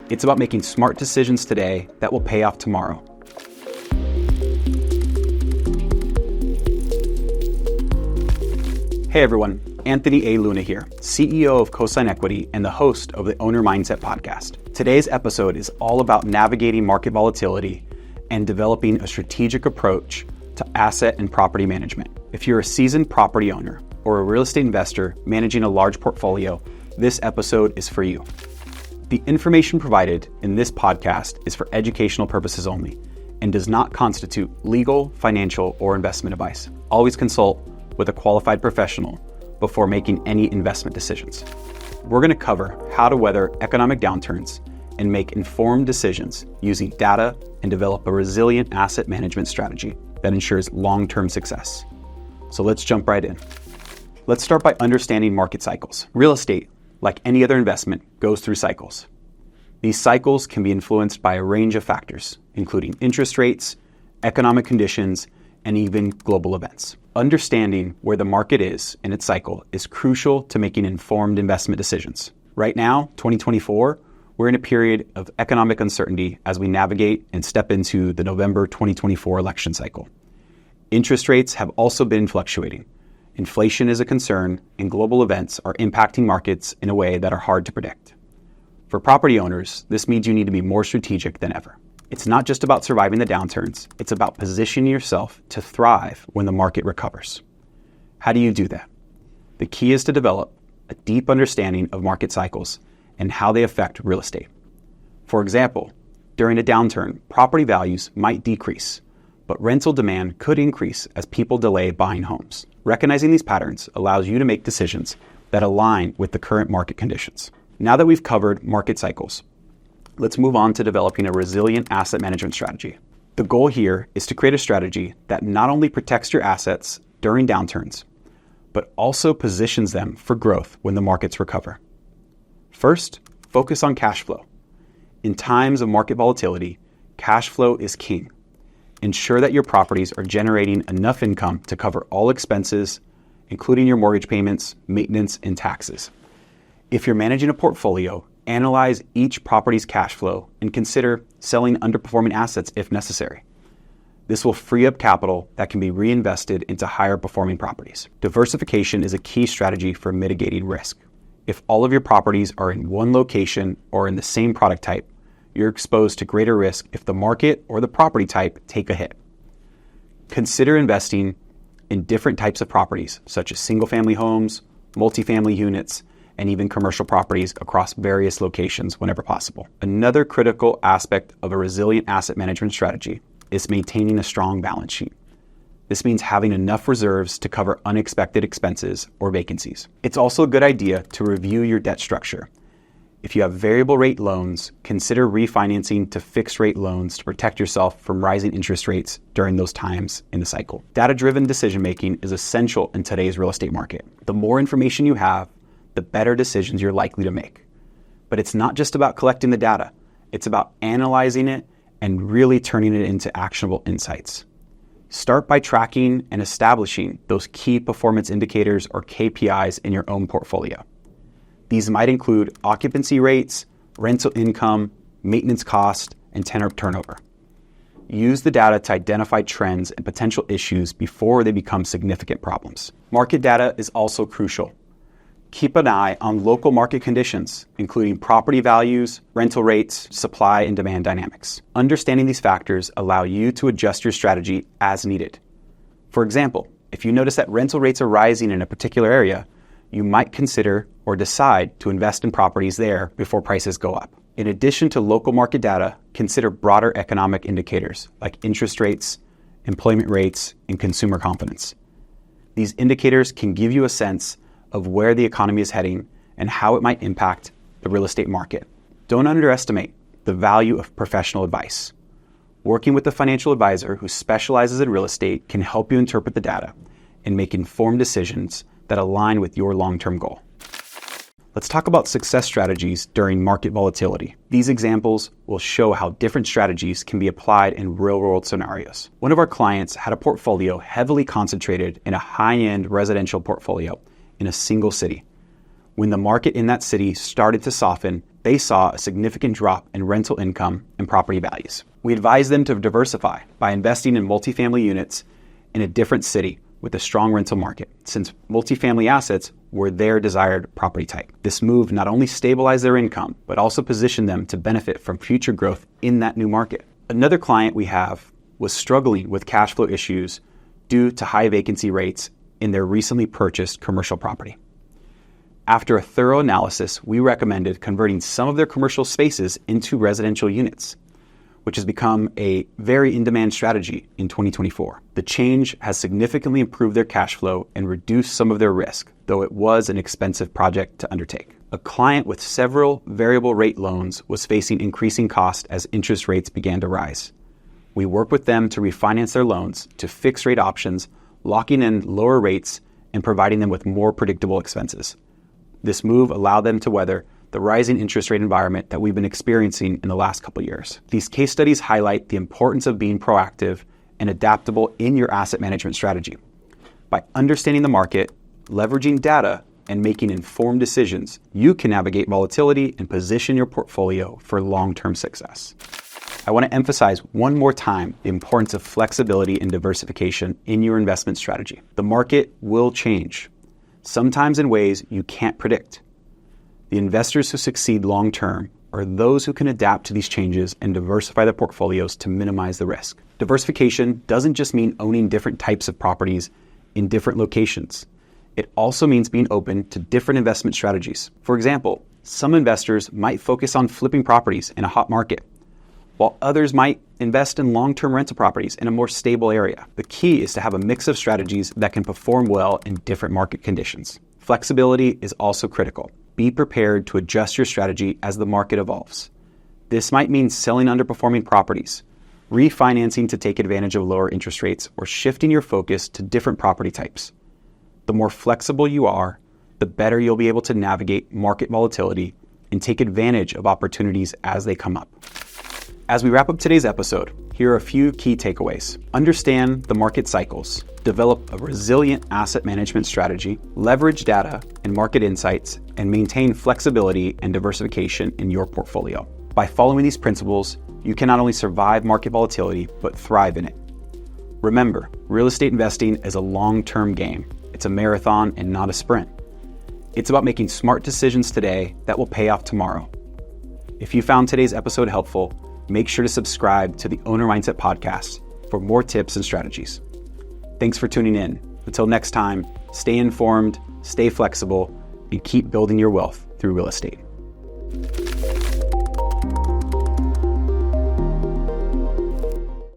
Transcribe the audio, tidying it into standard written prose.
It's about making smart decisions today that will pay off tomorrow. Hey everyone, Anthony A. Luna here, CEO of Cosign Equity and the host of the Owner Mindset podcast. Today's episode is all about navigating market volatility and developing a strategic approach to asset and property management. If you're a seasoned property owner or a real estate investor managing a large portfolio, this episode is for you. The information provided in this podcast is for educational purposes only and does not constitute legal, financial, or investment advice. Always consult with a qualified professional before making any investment decisions. We're going to cover how to weather economic downturns and make informed decisions using data and develop a resilient asset management strategy that ensures long-term success. So let's jump right in. Let's start by understanding market cycles. Real estate, like any other investment, goes through cycles. These cycles can be influenced by a range of factors, including interest rates, economic conditions, and even global events. Understanding where the market is in its cycle is crucial to making informed investment decisions. Right now, 2024, we're in a period of economic uncertainty as we navigate and step into the November 2024 election cycle. Interest rates have also been fluctuating. Inflation is a concern, and global events are impacting markets in a way that are hard to predict. For property owners, this means you need to be more strategic than ever. It's not just about surviving the downturns, it's about positioning yourself to thrive when the market recovers. How do you do that? The key is to develop a deep understanding of market cycles and how they affect real estate. For example, during a downturn, property values might decrease, but rental demand could increase as people delay buying homes. Recognizing these patterns allows you to make decisions that align with the current market conditions. Now that we've covered market cycles, let's move on to developing a resilient asset management strategy. The goal here is to create a strategy that not only protects your assets during downturns, but also positions them for growth when the markets recover. First, focus on cash flow. In times of market volatility, cash flow is king. Ensure that your properties are generating enough income to cover all expenses, including your mortgage payments, maintenance, and taxes. If you're managing a portfolio, analyze each property's cash flow and consider selling underperforming assets if necessary. This will free up capital that can be reinvested into higher performing properties. Diversification is a key strategy for mitigating risk. If all of your properties are in one location or in the same product type, you're exposed to greater risk if the market or the property type take a hit. Consider investing in different types of properties, such as single-family homes, multifamily units, and even commercial properties across various locations whenever possible. Another critical aspect of a resilient asset management strategy is maintaining a strong balance sheet. This means having enough reserves to cover unexpected expenses or vacancies. It's also a good idea to review your debt structure. If you have variable rate loans, consider refinancing to fixed rate loans to protect yourself from rising interest rates during those times in the cycle. Data-driven decision-making is essential in today's real estate market. The more information you have, the better decisions you're likely to make. But it's not just about collecting the data. It's about analyzing it and really turning it into actionable insights. Start by tracking and establishing those key performance indicators or KPIs in your own portfolio. These might include occupancy rates, rental income, maintenance cost, and tenant turnover. Use the data to identify trends and potential issues before they become significant problems. Market data is also crucial. Keep an eye on local market conditions, including property values, rental rates, supply and demand dynamics. Understanding these factors allow you to adjust your strategy as needed. For example, if you notice that rental rates are rising in a particular area, you might consider or decide to invest in properties there before prices go up. In addition to local market data, consider broader economic indicators like interest rates, employment rates, and consumer confidence. These indicators can give you a sense of where the economy is heading and how it might impact the real estate market. Don't underestimate the value of professional advice. Working with a financial advisor who specializes in real estate can help you interpret the data and make informed decisions that align with your long-term goal. Let's talk about success strategies during market volatility. These examples will show how different strategies can be applied in real-world scenarios. One of our clients had a portfolio heavily concentrated in a high-end residential portfolio in a single city. When the market in that city started to soften, they saw a significant drop in rental income and property values. We advised them to diversify by investing in multifamily units in a different city with a strong rental market, since multifamily assets were their desired property type. This move not only stabilized their income, but also positioned them to benefit from future growth in that new market. Another client we have was struggling with cash flow issues due to high vacancy rates in their recently purchased commercial property. After a thorough analysis, we recommended converting some of their commercial spaces into residential units, which has become a very in-demand strategy in 2024. The change has significantly improved their cash flow and reduced some of their risk, though it was an expensive project to undertake. A client with several variable rate loans was facing increasing costs as interest rates began to rise. We worked with them to refinance their loans to fixed rate options, locking in lower rates and providing them with more predictable expenses. This move allowed them to weather the rising interest rate environment that we've been experiencing in the last couple of years. These case studies highlight the importance of being proactive and adaptable in your asset management strategy. By understanding the market, leveraging data, and making informed decisions, you can navigate volatility and position your portfolio for long-term success. I want to emphasize one more time the importance of flexibility and diversification in your investment strategy. The market will change, sometimes in ways you can't predict. The investors who succeed long-term are those who can adapt to these changes and diversify their portfolios to minimize the risk. Diversification doesn't just mean owning different types of properties in different locations. It also means being open to different investment strategies. For example, some investors might focus on flipping properties in a hot market, while others might invest in long-term rental properties in a more stable area. The key is to have a mix of strategies that can perform well in different market conditions. Flexibility is also critical. Be prepared to adjust your strategy as the market evolves. This might mean selling underperforming properties, refinancing to take advantage of lower interest rates, or shifting your focus to different property types. The more flexible you are, the better you'll be able to navigate market volatility and take advantage of opportunities as they come up. As we wrap up today's episode, here are a few key takeaways. Understand the market cycles, develop a resilient asset management strategy, leverage data and market insights, and maintain flexibility and diversification in your portfolio. By following these principles, you can not only survive market volatility, but thrive in it. Remember, real estate investing is a long-term game. It's a marathon and not a sprint. It's about making smart decisions today that will pay off tomorrow. If you found today's episode helpful, make sure to subscribe to the Owner Mindset Podcast for more tips and strategies. Thanks for tuning in. Until next time, stay informed, stay flexible, and keep building your wealth through real estate.